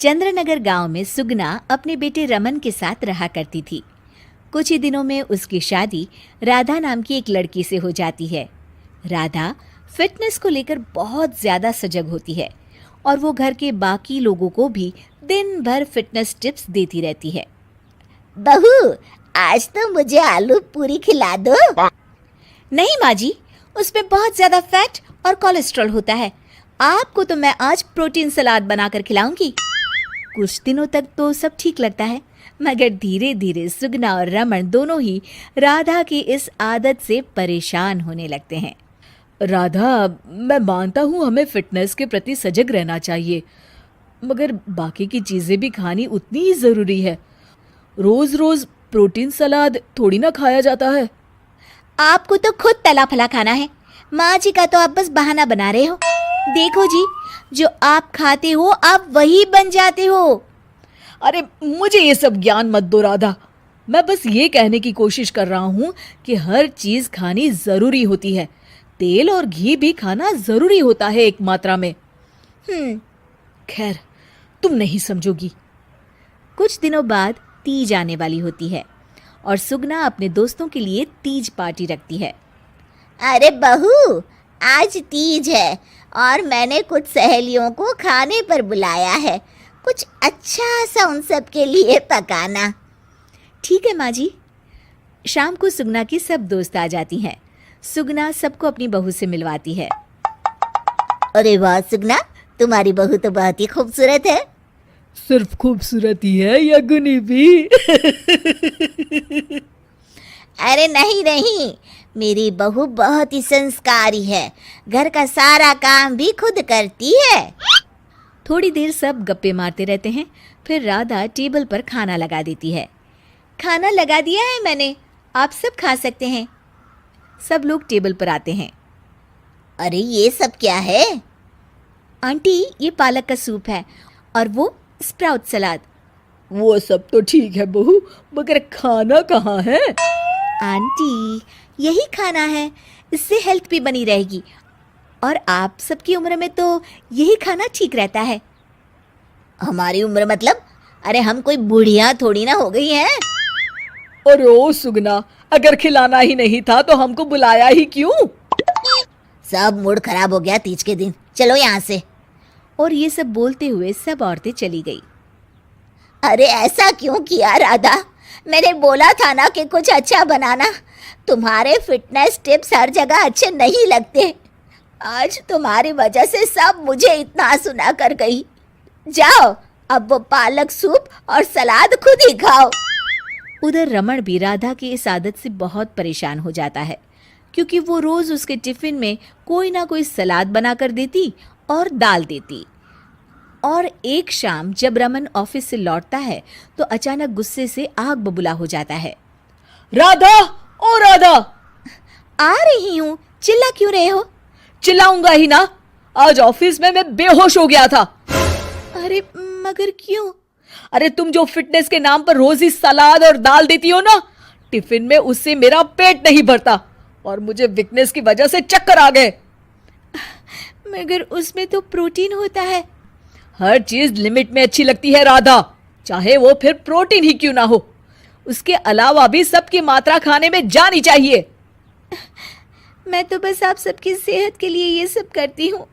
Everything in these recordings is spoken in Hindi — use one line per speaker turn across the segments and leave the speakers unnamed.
चंद्रनगर गांव में सुगना अपने बेटे रमन के साथ रहा करती थी। कुछ ही दिनों में उसकी शादी राधा नाम की एक लड़की से हो जाती है। राधा फिटनेस को लेकर बहुत ज्यादा सजग होती है और वो घर के बाकी लोगों को भी दिन भर फिटनेस टिप्स देती रहती है।
बहू, आज तो मुझे आलू पूरी खिला दो।
नहीं माँ जी, उसमें बहुत ज्यादा फैट और कोलेस्ट्रॉल होता है। आपको तो मैं आज प्रोटीन सलाद बनाकर खिलाऊंगी। कुछ दिनों तक तो सब ठीक लगता है, मगर धीरे धीरे सुगना और रमन दोनों ही राधा की इस आदत से परेशान होने लगते हैं।
राधा, मैं मानता हूँ हमें फिटनेस के प्रति सजग रहना चाहिए, मगर बाकी की चीज़ें भी खानी उतनी ही ज़रूरी है। रोज़ रोज़ प्रोटीन सलाद थोड़ी ना खाया जाता है।
आपको तो खुद तला फला खाना है, माँ जी का तो आप बस बहाना बना रहे हो। देखो जी, जो आप खाते हो आप वही बन जाते हो।
अरे मुझे ये सब ज्ञान मत दो राधा, मैं बस ये कहने की कोशिश कर रहा हूँ कि हर चीज़ खानी ज़रूरी होती है। तेल और घी भी खाना ज़रूरी होता है एक मात्रा में। खैर, तुम नहीं समझोगी।
कुछ दिनों बाद तीज आने वाली होती है और सुगना अपने दोस्तों के लिए तीज पार्टी रखती है।
अरे बहू, आज तीज है और मैंने कुछ सहेलियों को खाने पर बुलाया है। कुछ अच्छा सा उन सब के लिए पकाना।
ठीक है माँ जी। शाम को सुगना की सब दोस्त आ जाती हैं। सुगना सबको अपनी बहू से मिलवाती है।
अरे वाह सुगना, तुम्हारी बहू तो बहुत ही खूबसूरत है।
सिर्फ खूबसूरत ही है या गुनी भी?
अरे नहीं नहीं, मेरी बहू बहुत ही संस्कारी है, घर का सारा काम भी खुद करती है।
थोड़ी देर सब गप्पे मारते रहते हैं, फिर राधा टेबल पर खाना लगा देती है। खाना लगा दिया है मैंने, आप सब खा सकते हैं। सब लोग टेबल पर आते हैं।
अरे ये सब क्या है?
आंटी, ये पालक का सूप है और वो स्प्राउट सलाद।
वो सब तो ठीक है बहू, मगर खाना कहाँ है?
आंटी, यही खाना है, इससे हेल्थ भी बनी रहेगी और आप सबकी उम्र में तो यही खाना ठीक रहता है।
हमारी उम्र मतलब? अरे हम कोई बुढ़िया थोड़ी ना हो गई हैं।
अरे ओ सुगना, अगर खिलाना ही नहीं था तो हमको बुलाया ही क्यों?
सब मूड खराब हो गया तीज के दिन, चलो यहाँ से।
और ये सब बोलते हुए सब औरतें चली गई।
अरे ऐसा क्यों किया राधा? मैंने बोला था ना कि कुछ अच्छा बनाना। तुम्हारे फिटनेस टिप्स हर जगह अच्छे नहीं लगते। आज तुम्हारी वजह से सब मुझे इतना सुना कर गई। जाओ, अब वो पालक सूप और सलाद खुद ही खाओ।
उधर रमन भी राधा की इस आदत से बहुत परेशान हो जाता है, क्योंकि वो रोज उसके टिफिन में कोई ना कोई सलाद बनाकर देती और डाल देती। और एक शाम जब रमन ऑफिस से लौटता है तो अचानक गुस्से से आग बबूला हो जाता है।
राधा, ओ राधा!
आ रही हूँ, चिल्ला क्यों रहे हो?
चिल्लाऊंगा ही ना, आज ऑफिस में मैं बेहोश हो गया था।
अरे मगर क्यों?
अरे तुम जो फिटनेस के नाम पर रोज ही सलाद और दाल देती हो ना, टिफिन में उससे मेरा पेट नहीं भरता और मुझे वीकनेस की वजह से चक्कर आ गए।
मगर उसमें तो प्रोटीन होता है।
हर चीज लिमिट में अच्छी लगती है राधा, चाहे वो फिर प्रोटीन ही क्यों ना हो। उसके अलावा भी सबकी मात्रा खाने में जानी चाहिए।
मैं तो बस आप सबकी सेहत के लिए ये सब करती हूँ।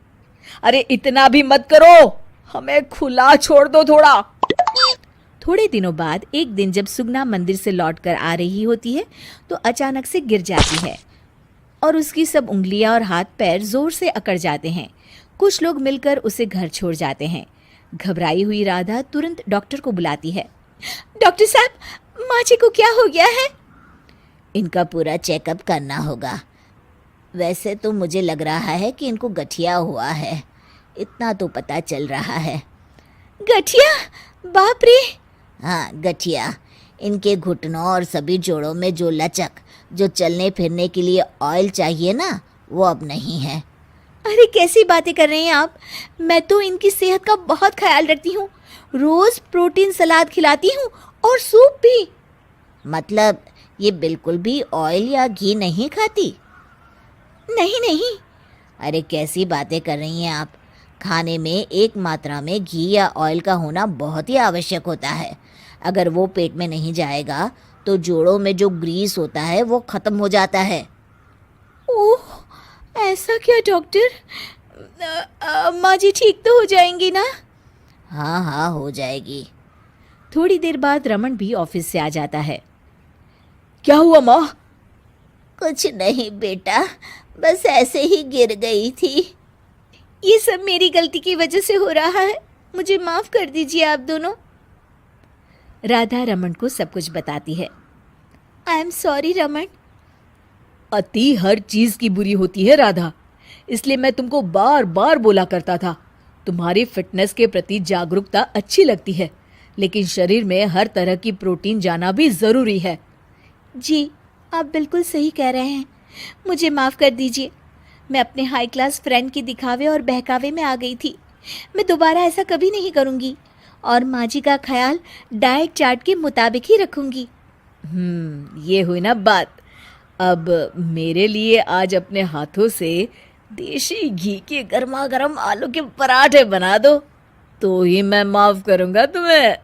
अरे इतना भी मत करो, हमें खुला छोड़ दो थोड़ा।
थोड़े दिनों बाद एक दिन जब सुगना मंदिर से लौटकर आ रही होती है तो अचानक से गिर जाती है और उसकी सब उंगलियां और हाथ पैर जोर से अकड़ जाते हैं। कुछ लोग मिलकर उसे घर छोड़ जाते हैं। घबराई हुई राधा तुरंत डॉक्टर को बुलाती है। डॉक्टर साहब, माँ जी को क्या हो गया है?
इनका पूरा चेकअप करना होगा। वैसे तो मुझे लग रहा है कि इनको गठिया हुआ है, इतना तो पता चल रहा है।
गठिया? बाप रे!
हाँ, गठिया। इनके घुटनों और सभी जोड़ों में जो लचक, जो चलने फिरने के लिए ऑयल चाहिए ना, वो अब नहीं है।
अरे कैसी बातें कर रहे हैं आप? मैं तो इनकी सेहत का बहुत ख्याल रखती हूँ, रोज प्रोटीन सलाद खिलाती हूँ और सूप भी।
मतलब ये बिल्कुल भी ऑयल या घी नहीं खाती?
नहीं नहीं।
अरे कैसी बातें कर रही हैं आप? खाने में एक मात्रा में घी या ऑयल का होना बहुत ही आवश्यक होता है। अगर वो पेट में नहीं जाएगा तो जोड़ों में जो ग्रीस होता है वो खत्म हो जाता है।
ओह, ऐसा क्या डॉक्टर? माँ जी ठीक तो हो जाएंगी ना?
हाँ हाँ, हो जाएगी।
थोड़ी देर बाद रमन भी ऑफिस से आ जाता है।
क्या हुआ माँ?
कुछ नहीं बेटा, बस ऐसे ही गिर गई थी।
ये सब मेरी गलती की वजह से हो रहा है, मुझे माफ कर दीजिए आप दोनों। राधा रमन को सब कुछ बताती है। I am sorry Raman.
अति हर चीज की बुरी होती है राधा, इसलिए मैं तुमको बार बार बोला करता था। तुम्हारी फिटनेस के प्रति जागरूकता अच्छी लगती है, लेकिन शरीर में हर तरह की प्रोटीन जाना भी जरूरी है।
जी, आप बिल्कुल सही कह रहे हैं, मुझे माफ़ कर दीजिए। मैं अपने हाई क्लास फ्रेंड के दिखावे और बहकावे में आ गई थी। मैं दोबारा ऐसा कभी नहीं करूँगी और माँ जी का ख्याल डाइट चार्ट के मुताबिक ही रखूँगी।
ये हुई ना बात। अब मेरे लिए आज अपने हाथों से देशी घी के गर्मा गर्म आलू के पराठे बना दो, तो ही मैं माफ करूंगा तुम्हें।